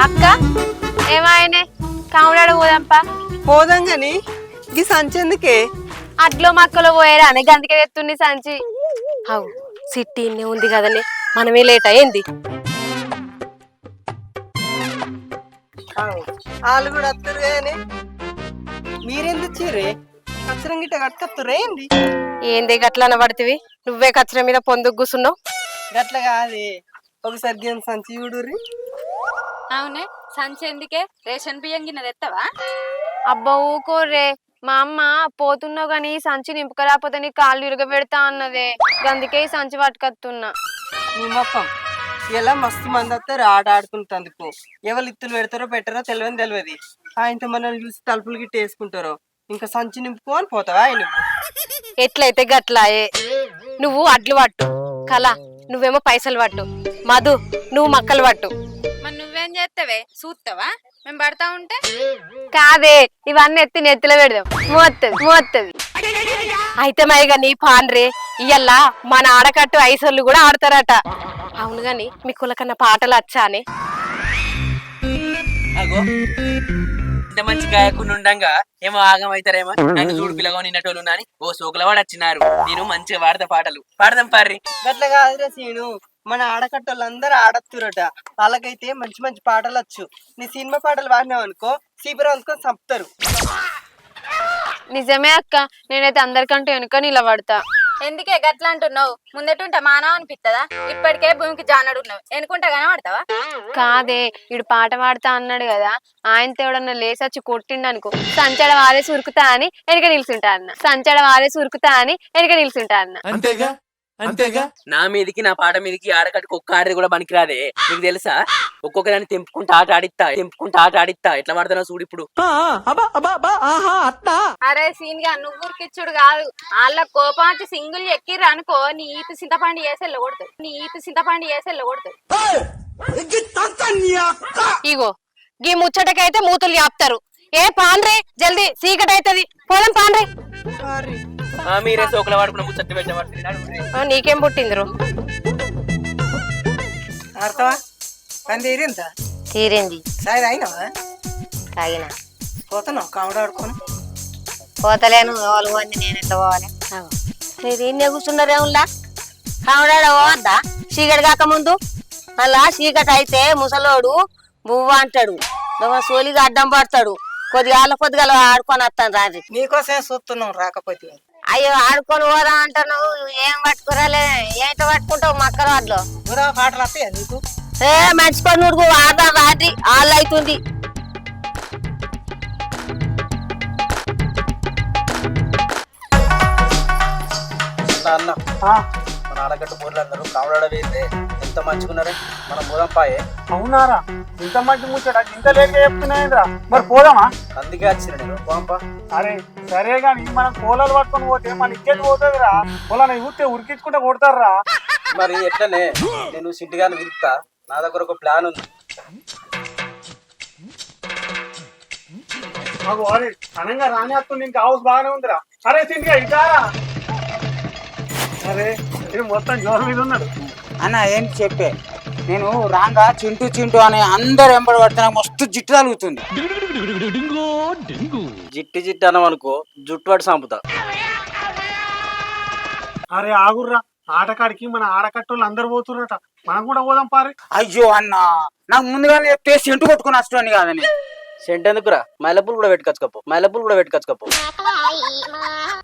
అక్క ఏమాయనే కాముడాడు పోదాంపా. పోదాం గాని ఈ సంచి ఎందుకే? అట్లో మక్కలో పోయారా అని గందికే ఎత్తుండి సంచి. అవు సిట్టినే ఉంది కదండి, మనమే లేట్ అయ్యింది. వాళ్ళు కూడా వస్తారు కానీ మీరెందుకు చీరే కచ్చరం గిట్ట కట్టుకొస్తురే ఏంది? ఏంది గట్ల అనబడితివి? నువ్వే కచ్చర మీద పొందుకు కూసున్నావు. గట్ల కాదే, ఒకసారి గేమ్ సంచి చూడుర్రి. అవునే సంచి ఎందుకే? రేషన్ బియ్యం గిన్నె తెత్తవా? అబ్బా ఊకోర్రే, మా అమ్మ పోతున్నావు గాని సంచి నింపుకరాకపోతే నీ కాళ్ళు ఇరగబెడతా అన్నదే, గందుకే ఈ సంచి పట్టుకత్తున్నా. నీ మొక్కం ఇలా మస్తు మంది వస్తారు ఆట ఆడుకుంటందుకు. ఎవరు ఇత్తులు పెడతారో పెట్టరో తెలియదు. ఆయనతో మనల్ని చూసి తలుపులు గిట్ట వేసుకుంటారో. ఇంకా సంచి నింపుకొని పోతావా నువ్వు? ఎట్లయితే గట్లాయే. నువ్వు అడ్లు పట్టు కళ, నువ్వేమో పైసలు పట్టు. మధు నువ్వు మక్కలు పట్టు. మరి నువ్వేం చేస్తావే? చూస్తావా మేము పడతా ఉంటే? కాదే, ఇవన్నీ ఎత్తి నెత్తిలో పెడదాం, మోత్తది. అయితే మైగా నీ పాన్రే, ఇయ్యల్లా మన ఆడకట్టు ఐసోళ్ళు కూడా ఆడతారట. అవును గాని మీ కులకన్నా పాటలు వచ్చానే? అగో ఇంత మంచి గాయకుండా ఉండంగా ఏమో ఆగం అవుతారేమో. నన్ను చూడు పిల్లగా నిన్నటోళ్ళు అని ఓ సోకులవాడు వచ్చినారు. నేను మంచిగా వాడతా పాటలు పాడదాం పార్రి. గట్ల కాదురా సీను, మన ఆడకట్టోళ్ళందరూ ఆడత్తురట. వాళ్ళకైతే మంచి మంచి పాటలు వచ్చు. నీ సినిమా పాటలు పాడినావు అనుకో సీపరం అనుకొని చంపుతారు. నిజమే అక్క, నేనైతే అందరికంటే వెనుక నిలబడతా. ఎందుకే గట్లా అంటున్నావు? ముందటుంటే మానవ అనిపిస్తుందా? ఇప్పటికే భూమికి జానడున్నావు, ఎనుకుంటా కనబడతావా? కాదే, ఇడు పాట పాడతా అన్నాడు కదా, ఆయనతో ఎవడన్నా లేసొచ్చి కొట్టిండు అనుకో సంచడ వారేసి ఉరుకుతా అని వెనక నిల్చుంటా అన్న. అంతేగా నా మీదికి నా పాట మీదికి ఆడకట్టుకు ఒక్క ఆడది కూడా పనికిరాదే. నీకు తెలుసా? ఒక్కొక్క దాన్ని తెంపుకుంటా ఆట ఆడిస్తా ఎట్లా పడతానో చూడు ఇప్పుడు. అరే సీన్ గా నువ్వు ఉరికిచ్చుడు కాదు, వాళ్ళ కోపం వచ్చి సింగిల్ ఎక్కిర్రు అనుకో నీ ఈపు చింతపండు చేసి వెళ్ళగొడతావు. ఇగో గీ ముచ్చటకైతే మూతులు ఆపుతారు. ఏ పాన్రే, జల్దీ చీకటి అవుతుంది, పోదాం పాన్రే. మీరే సోకుల వాడుకున్న ముచ్చట్లు పెట్టబడుతుంది. నీకేం పుట్టిందిరు? ఆడతావా? పని తీరిందా? తీరింది. సాయి అయినావా? తాగిన. పోతున్నావు కాముడు ఆడుకోను? పోతలేను, వాళ్ళు పోంది, నేను ఎట్లా పోవాలి? మీరు ఇన్నే కూర్చున్నారేములా? కాముడాడ పోవద్దా చీకటి కాకముందు? మళ్ళా చీకటి అయితే ముసలోడు బువ్వ అంటాడు, సోలిగా అడ్డం పడతాడు. కొద్దిగా ఆడుకొని వస్తాను రాత్రి. నీకోసమే చూస్తున్నావు రాకపోతే. అయ్యో ఆడుకొని పోదాం అంటాను, ఏం పట్టుకురాలే. ఏంటో పట్టుకుంటావు మక్కల వాటిలో? పాటలు వస్తాయా నీకు? ఏ మర్చిపోయి నువ్వు ఆడదా రాత్రి ఆళ్ళు అవుతుంది. అన్న మన ఆడగట్టు బోర్లు అందరూ కావడాడ వేస్తే ఎంత మంచుకున్నారే. మనం పోదాం పాయే. అవునారా? ఇంత మంచి ముచ్చట ఇంత లేక చెప్తున్నాయిరా. మరి పోదామా? అందుకే వచ్చిన నేను. పోంపా. అరే సరే గాని మనం కోలాలు పట్టుకొని పోతే మన ఇచ్చేది పోతుందిరా. పొలాన్ని ఊరితే ఉరికించుకుంటే కొడతారా. మరి ఎట్లనే నేను సిట్టిగాని పిలుస్తా. నా దగ్గర ఒక ప్లాన్ ఉంది. మాకు అరే అనంగా రానేస్తుంది, ఇంకా హౌస్ బాగానే ఉందిరా. అరే తిండిగా ఇదారా. అరే ఇది మొత్తం జోరు మీద ఉన్నాడు అన్న. ఏంటి చెప్పే, నేను రాంగా చింటూ అని అందరు ఎంబడి పడితే నాకు మస్తు జిట్టు తగులుతుంది. జిట్టి అన్నాం అనుకో జుట్టు పడి చంపుతా. అరే ఆగుర్రా, ఆటకాడికి మన ఆడకట్టోళ్ళు అందరు పోతుర్రట, మనం కూడా పోదాం పారి. అయ్యో అన్న, నాకు ముందుగానే చెప్తే సెంటు కొట్టుకుని వస్తుంది కాదని. సెంట్ ఎందుకురా? మైలపూలు కూడా పెట్టుకొచ్చుకోపో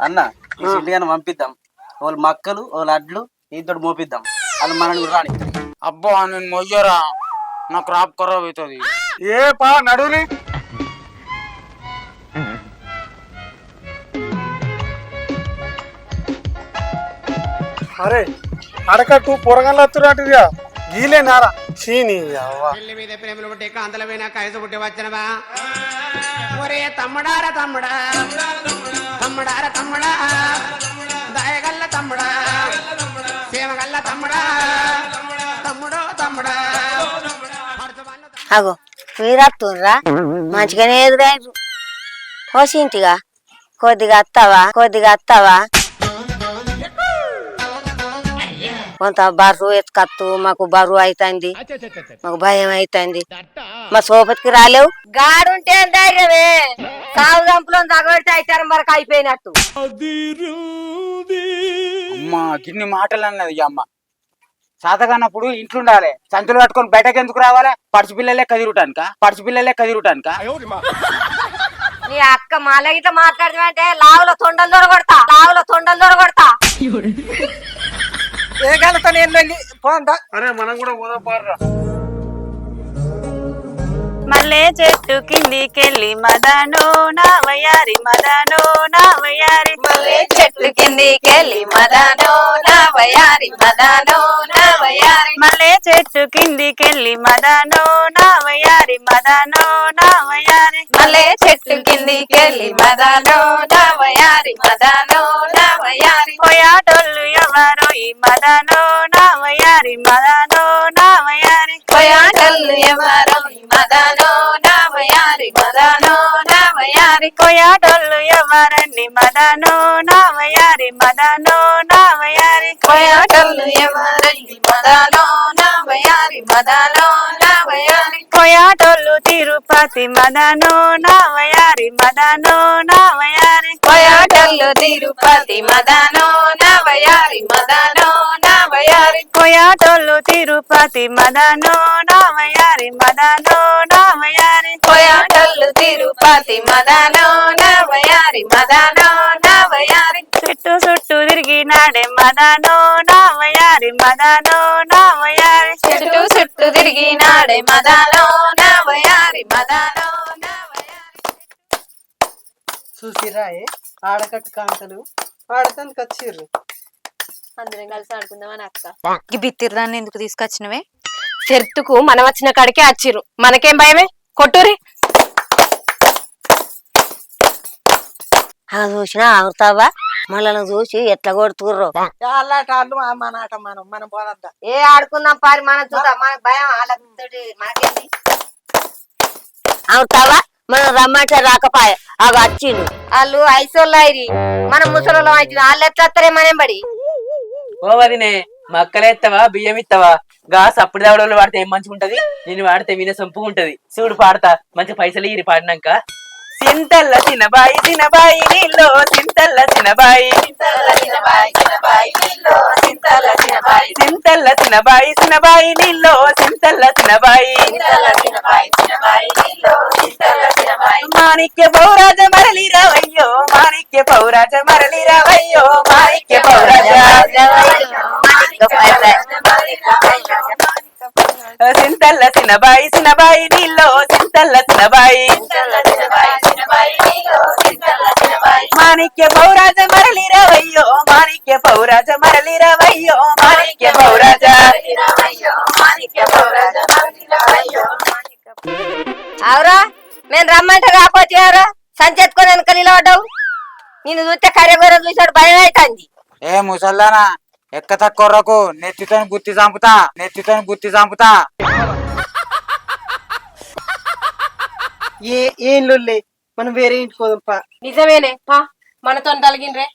అన్న. ఈ సిట్టిగాని పంపిద్దాం. వాళ్ళు మక్కలు వాళ్ళు అడ్లు ఈతో మోపిద్దాం. వాళ్ళు మనల్ని రాని. అబ్బా నేను మొయ్యరా, నా క్రాప్ ఖరాబ్ అవుతుంది. ఏ పా నడుని. అరే అడకట్టు పొరగన్లు వస్తున్నట్టుగా గీలే నారా చీని మీద ప్రేమలు పుట్టే కాంతలమైన కయసు పుట్టి వచ్చినవా? ఒరే తమ్ముడారా తమ్ముడా, దయగల్ల తమ్ముడా, సేమగల్ల తమ్ముడా, తమ్ముడా. అగో వీరత్తుర్రా, మంచిగానే ఎదురారు. పోసింటిగా కొద్దిగా అత్తావా? కొంత బరువు ఎత్తుకత్తు, మాకు బరువు అవుతుంది, మాకు భయం అవుతుంది. మా సోపతికి రాలేవు గాడుంటే ధైర్యమే సాగు దంపులో తగబెడితే అయితారం వరకు అయిపోయినట్టు. అమ్మా గిన్ని మాటలు అన్నది ఈ అమ్మ. సాతగానప్పుడు ఇంట్లో ఉండాలి, సంచులు పట్టుకొని బయటకు ఎందుకు రావాలి? పడుచు పిల్లలే కదిరుటానిక. నీ అక్క మళ్ళీ ఇట్లా మాట్లాడుతుంటే లావుల తొండలు దొరకొడతా. ఏ గలతో నేను పోందా. అరే మనం కూడా పోదాం పార్రా. మల్లె చెట్టు కిందికెళ్ళి మదనో నా వయారి మదనో నా వయారి మల్లె చెట్టు కిందికెళ్ళి మదనో నా వయారి మదనో నా వయారి మల్లె చెట్టు కిందికెళ్ళి మదనో నా వయారి మదనో నా వయారి మల్లె చెట్టు కిందికెళ్ళి మదనో నా వయారి మదనో నా వయారి పోయాటోళ్ళు ఎవరో ఈ మదనో నా వయారి మదనో నా వయారి పోయాటల్లు ఎవరో ఈ మదనో నా వయారి మదనో నా వయారి పోయాటోళ్ళు ఎవరండి మదనో నా వయారి మదనో నా వయారి పోయాటల్లు ఎవరండి మదనో నా వయారి మదనో నా వయారి పోయాటోళ్ళు తిరుపతి మదనో నా వయారి మదనో నా వయారి పోయాటల్లు తిరుపతి మదనో నా వయారి మదనో నా వయారి పోయాటోళ్ళు తిరుపతి మదనో నా వయారి మదనో నా వయారి పోయాటల్లు తిరుపతి మదనో నా వయారి మదనో నా వయారి చుట్టూ తిరిగినాడే మదనో నా వయారి మదనో నా వయారి చుట్టూ తిరిగినాడే మదనో నా వయారి మదనో నా వయారి. చూసిరా ఆడకట్టు కాంతలు ఆడతానికి వచ్చిర్రు. అందరం కలిసి ఆడుకుందామని అక్క. ఈ బిత్తిర్దాన్ని ఎందుకు తీసుకొచ్చినవే? చెట్టుకు మనం వచ్చిన కాడికే వచ్చిర్రు, మనకేం భయమే, కొట్టురి. చూసినా ఆగుతావా? మనల్ని చూసి ఎట్లా కొడుతుర్రో. వాళ్ళాటాళ్ళు మన ఆట మనం పోదద్దా. ఏ ఆడుకుందాం పారి, మనం చూద్దాం. మనకు భయం వాళ్ళతోటి మనకేంది? అవుతావా? మనం రమ్మంటే రాకపాయ అవి వచ్చిండు. వాళ్ళు ఐసోళ్ళు అయిరి, మనం ముసలి అయితే వాళ్ళు ఎట్లా వస్తారే మనం బడి. ఓ వదినే మక్కలేస్తావా బియ్యం ఇస్తావా? గా సప్పుడు దావడంలో వాడితే ఏం మంచిగా ఉంటది, నేను వాడితే వినే సొంపుగా ఉంటది. చూడు పాడతా, మంచి పైసలు ఇరి పాడినాక. సింతల్ల సినబాయి నీలో సింతల్ల సినబాయి సింతల్ల సినబాయి నీలో సింతల్ల సినబాయి మాణిక్య పౌరాజ మరలి రావయ్యో మాణిక్య పౌరాజ మరలి రావయ్యో మాణిక్య పౌరాజ సింతల్ల సినబాయి నీలో సింతల్ల సినబాయి మాణిక్య పౌరాజ మరలి రావయ్యో మాణిక్య పౌరాజ మరలి రావయ్యో మాణిక్య పౌరాజ. అవురా, నేను రమ్మంటే రాకపోతే ఎవరా సంచెత్తుకొని వెనక నిలబడ్డావు. నేను చూస్తే కర్రెగొర్ర చూసాడు భయం అవుతుంది. ఏ ముసల్దానా ఎక్క తక్కువరకు నెత్తితో గుత్తి చంపుతా. ఏం లొల్లే, మనం వేరే ఇంటికి పోదాంపా. నిజమేనే పా, మనతో తలిగినరే.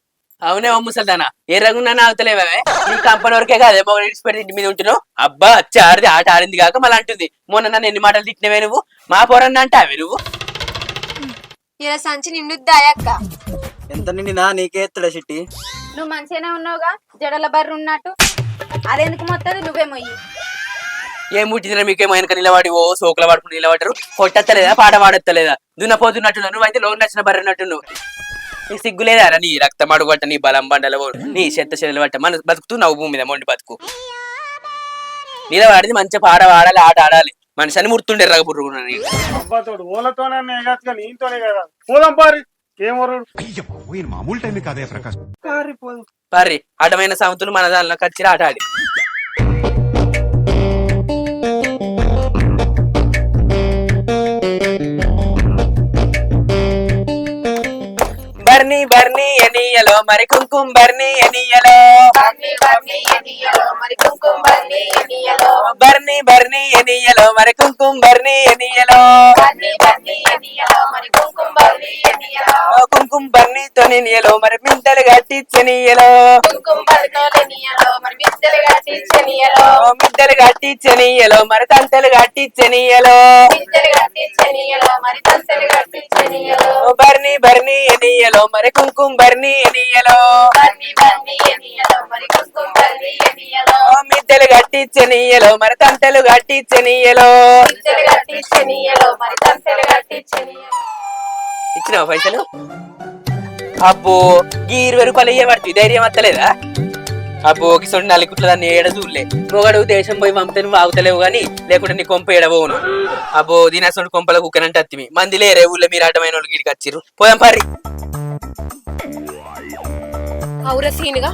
అవునే ముసల్దానా ఏ రంగున్నా అవుతలేవే నీ కంపెనీ వరకే కాదే మొగ పెట్టి ఇంటి మీద ఉంటున్నావు. అబ్బా ఆడిది ఆట ఆడింది కాక మళ్ళీ అంటుంది. మొన్న నన్ను ఎన్ని మాటలు తిట్టినవే నువ్వు, మా పోరన్న అంటావే నువ్వు. ఇలా సంచి నిండుద్దా అక్క? ఎంత నిండినా నీకే ఎత్తడా చిట్టి. నువ్వు మంచిగానే ఉన్నావుగా, జడల బర్రు ఉన్నట్టు. అదెందుకు మొత్తది నువ్వే మొయ్యి. ఏం ముట్టిందిరా మీకేమో వెనక నిలబడి ఓ సోకుల పడుకుని నిలబడ్డారు. కొట్టత్తలేదా పాట పాడత్తలేదా? దున్నపోతున్నట్టున్నావు నువ్వు, అయితే లోన్ నచ్చిన బర్రెన్నట్టు నువ్వు. నీకు సిగ్గు లేదారా? నీ రక్తం అడుగుబట్ట, నీ బలం బండల నీ చెత్త చెల్లెలు పట్ట మన బతుకుతున్నావు భూమి మీద మొండి బతుకు. నిలబడిది మంచిగా పాట పాడాలి, ఆట ఆడాలి. మనిషి అని ముర్తుండే రగపుర్రు. అబ్బాతోడు ఓలతోనే ఎగచ్చు కానీ ఈయనతోనే కదా. పోదాం పారి. ఏం వరుడు మామూలు టైం కాదే ప్రకాష్. పారి అడ్డమైన సామెతలు మన దానిలో కచ్చి ఆట ఆడి. బర్నీ ఎనియలో మరి కుంకుమ బర్నీ ఎనియలో బర్నీ ఎనియలో మరి కుంకుమ బర్ని ఎనియలో కుంకుమ బర్నితో నియలో మరి మింతలు కట్టించనియలో మిద్దలు కట్టించనియలో మరి తంతలు కట్టించనియలో బర్ని బర్ని ఎనియలో మరి కుంకుమ బర్ని ఎనియలో మిద్దలు కట్టించనియలో మరి తంతలు కట్టించనియలో ఇచ్చినావా పైసలు? అబ్బో ఈ 20 రూపాయలు ఇయ్యబడుతుంది, ధైర్యం వస్తలేదా? అబ్బో కిసోడి నలుగుట్ల దాన్ని ఏడ చూడలే. మొగడు దేశం పోయి పంపితే నువ్వు ఆగుతలేవు గానీ లేకుంటే నీ కొంప ఏడబోను. అబ్బో దీనసోడు కొంపల కుక్కనంటే అత్తిమి మంది లేరే ఊళ్ళో, మీరు అడ్డమైన వాళ్ళు గిడికి వచ్చిర్రు. పోదాం పర్రి. అవురా సీనుగా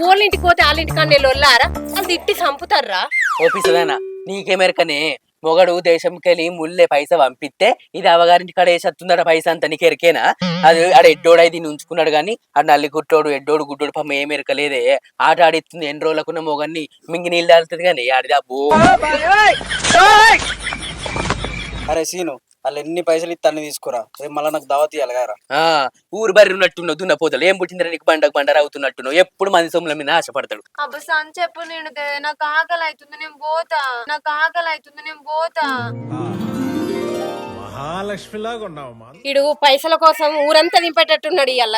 ఓళ్ళింటికి పోతే వాళ్ళింటి కన్నా లొల్లారా వాళ్ళు తిట్టి చంపుతారా? ఓపిసదానా నీకేమెరకనే, మొగడు దేశంకెళ్ళి ముల్లే పైసా పంపిస్తే ఇది అవగారింటి కాడ వేసేస్తుందట పైసా అంతా, నీకు ఎరికేనా? అది ఆడ ఎడ్డోడు అయితే ఉంచుకున్నాడు గానీ ఆ నల్లి గుట్టోడు ఎడ్డోడు గుడ్డోడు పాపం ఏం ఎరకలేదే. ఆట ఆడిస్తుంది ఎన్ని రోజులకున్న మొగన్ని మింగి నీళ్ళు దాల్తుంది కానీ ఆడిది. అబ్బో అరే సీను, వాళ్ళు ఎన్ని పైసలు ఇస్తే అన్ని తీసుకురా, రేపు మళ్ళీ నాకు దావత్ ఇవ్వాలి కదా. ఊరు బర్రి ఉన్నట్టున్నావు, దున్న పోతలు ఏం పుట్టిందిరా నీకు? బండకు అవుతున్నట్టున్నావు, ఎప్పుడు మంది సొమ్ముల మీద ఆశపడతాడు. అబ్బా సంచి ఎప్పుడు నిండుతే నాకు ఆకలి అవుతుంది నేను పోతా మహాలక్ష్మిలాగా ఉన్నావమ్మా. ఇడు పైసల కోసం ఊరంతా దింపేటట్టున్నాడు ఇయ్యాల.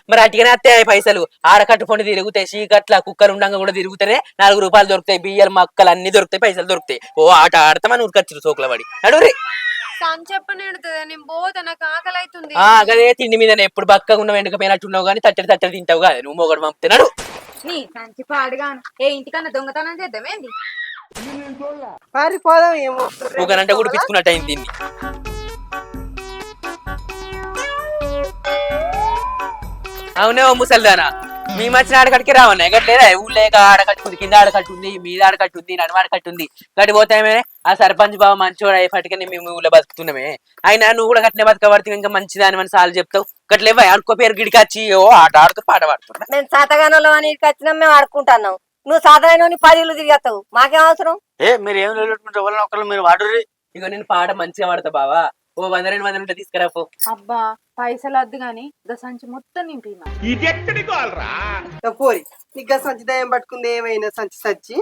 మరి అట్టిగానే అత్తే పైసలు ఆడకట్టు పొండి తిరుగుతాయి, చీకట్ల కుక్కలు ఉండంగా కూడా తిరుగుతానే 4 రూపాయలు దొరుకుతాయి, బియ్యాలు మక్కలు అన్ని దొరుకుతాయి, పైసలు దొరుకుతాయి. ఓ ఆట ఆడతామని ఊరికొచ్చారు సోకుల పడి అడుగురి. సంచి ఎప్పుడు నిండుతుంది నేను పోతా, నాకు ఆకలి అవుతుంది. అదే తిండి మీద ఎప్పుడు బక్కగా ఉన్న వెంటకపోయినట్టున్నావు కానీ తట్టడి తింటావు కదా నువ్వు. మొగడు పంపుతున్నాడు నీ సంచి పాడుగాను. ఏ ఇంటికన్నా దొంగతనం చేద్దామేంది? పారిపోదాం ఏమో. ఒకనంటే కూడా పిచ్చుకున్నట్టు అయింది దీన్ని. అవునే ఓ ముసల్దానా, మీ మధ్యన ఆడకడికి రావన్నా ఎగట్లేదా? ఊళ్ళో ఆడకట్టుంది, కింద ఆడకట్టుంది, మీద ఆడకట్టుంది, నడుమ ఆడకట్టుంది, గడి పోతామే. ఆ సర్పంచ్ బాబు మంచోడు అయ్యేపటికని మేము ఊళ్ళో బతుకుతున్నామే. అయినా నువ్వు కూడా గట్టినే బతకబడితే ఇంకా మంచిదాని అని సార్లు చెప్తావు. గట్లేవా అనుకో పేరు గిడికొచ్చి ఓ ఆట ఆడుతూ పాట పాడుతున్నా. మేము సాతగానంలో అని వచ్చినాం, మేము ఆడుకుంటున్నాం. నువ్వు సాతగాని 10 ఇళ్ళు తిరిగేస్తావు, మాకేం అవసరం? మీరు ఏం ఒకళ్ళు మీరు వాడుర్రి. ఇక నేను పాట మంచిగా పాడతా బావా, ఓ 100-200 ఉంటే తీసుకురాపో. అబ్బా పైసలు వద్దు గాని సంచి మొత్తం నింపినా. ఇది ఎక్కడికి వాళ్ళరా? పోరి నీకు సంచి దయం పట్టుకుంది ఏమైనా సంచి సచ్చి.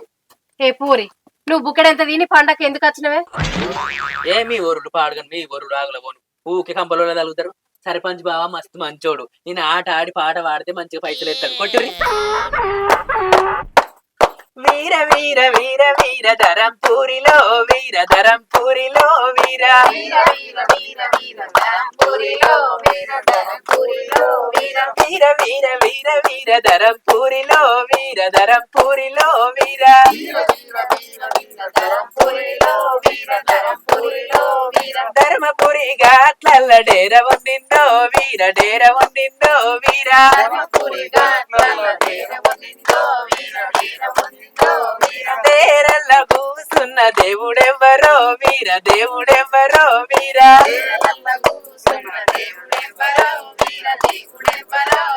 ఏ పూరి నువ్వు బుక్కడంత తిని పండగ ఎందుకు వచ్చినవే? ఏ మీ ఊరుడు పాడగను, మీ ఊరుడు ఆగుల పోను, ఊకే కంపలో తగులుతారు. సర్పంచ్ బావ మస్తు మంచోడు, నేను ఆట ఆడి పాట పాడితే మంచిగా పైసలు ఎత్తాడు. కొట్టురి. వీర వీర వీర వీర ధరంపూరిలో వీర ధరంపూరిలో వీర వీర వీర వీర వీర ధరంపూరిలో వీర ధరంపూరిలో వీర వీర వీర వీర వీర ధరంపూరిలో వీర ధరంపూరిలో వీర వీర వీర వీర వీర ధరంపూరిలో వీర ధరంపూరిలో వీర ధర్మపురి ఘాట్లల్ల డేర ఉండిందో వీర డేర ఉండిందో వీర ధర్మపురి ఘాట్లల్ల డేర ఉండిందో వీర డేర ఉండిందో వీర దేరల్ల కూసున్న దేవుడెవ్వరో వీర దేవుడెవ్వరో వీర దేరల్ల కూసున్న దేవుడెవ్వరో వీర దేవుడెవ్వరో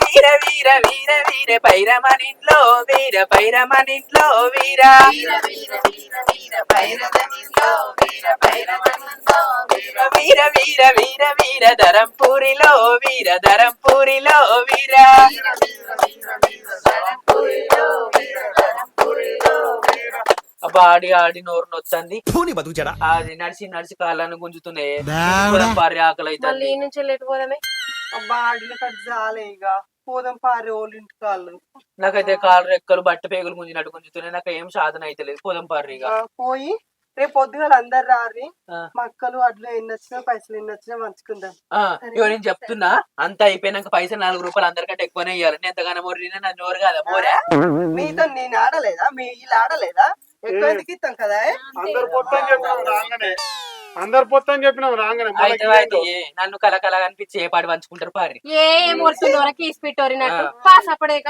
వీర వీర వీర వీర వీర పైరమనింట్లో వీర పైరమనింట్లో వీర వీర వీర వీర వీర పైరమనింట్లో వీర పైరమనింట్లో వీర వీర వీర వీర వీర ధరంపూరిలో వీర ధరంపూరిలో వీర వీర వీర వీర వీర ధరంపూరిలో వీర ధరంపూరిలో వీర. అబ్బా ఆడి ఆడి నోరు నొచ్చింది, అది నడిచి నడిచి కాళ్ళను గుంజుతున్నాయి, పారి ఆకలి మళ్ళీ ఈ నుంచి లేటు పోదామే. అబ్బా ఆడిన కట్ చాలే ఇక పోదాం పారి వాళ్ళ ఇంటి కాళ్ళు. నాకైతే కాళ్ళు రెక్కలు బట్ట పేగులు గుంజినట్టు గుంజుతున్నాయి, నాకు ఏం సాధన అయితే లేదు. పోదాం పారి ఇక. పోయి రేపు పొద్దుగాల అందరు రారి, మక్కలు అడ్లు ఎన్ని వచ్చినా పైసలు ఎన్ని వచ్చినా పంచుకుందాం. ఇగో నేను చెప్తున్నా, అంతా అయిపోయినాక పైసలు 4 రూపాయలు అందరికంటే ఎక్కువనే ఇవ్వాలి. నేను ఎంతగానో మోరినా నా నోరు కాదా మోరా? మీతో నేను ఆడలేదా, మీ వీళ్ళు ఆడలేదా? ఎక్కువ ఎందుకు ఇస్తాం కదా. అందరు పొత్తని చెప్పినాం రాగానే, అందరు పొత్తని చెప్పినాం రాగానే అయితే నన్ను కలకల అనిపించి ఏ పాటి పంచుకుంటారు పారి. ఏం వరకు ఇసిపెట్టోరినట్టు పాస్ అప్పుడేక.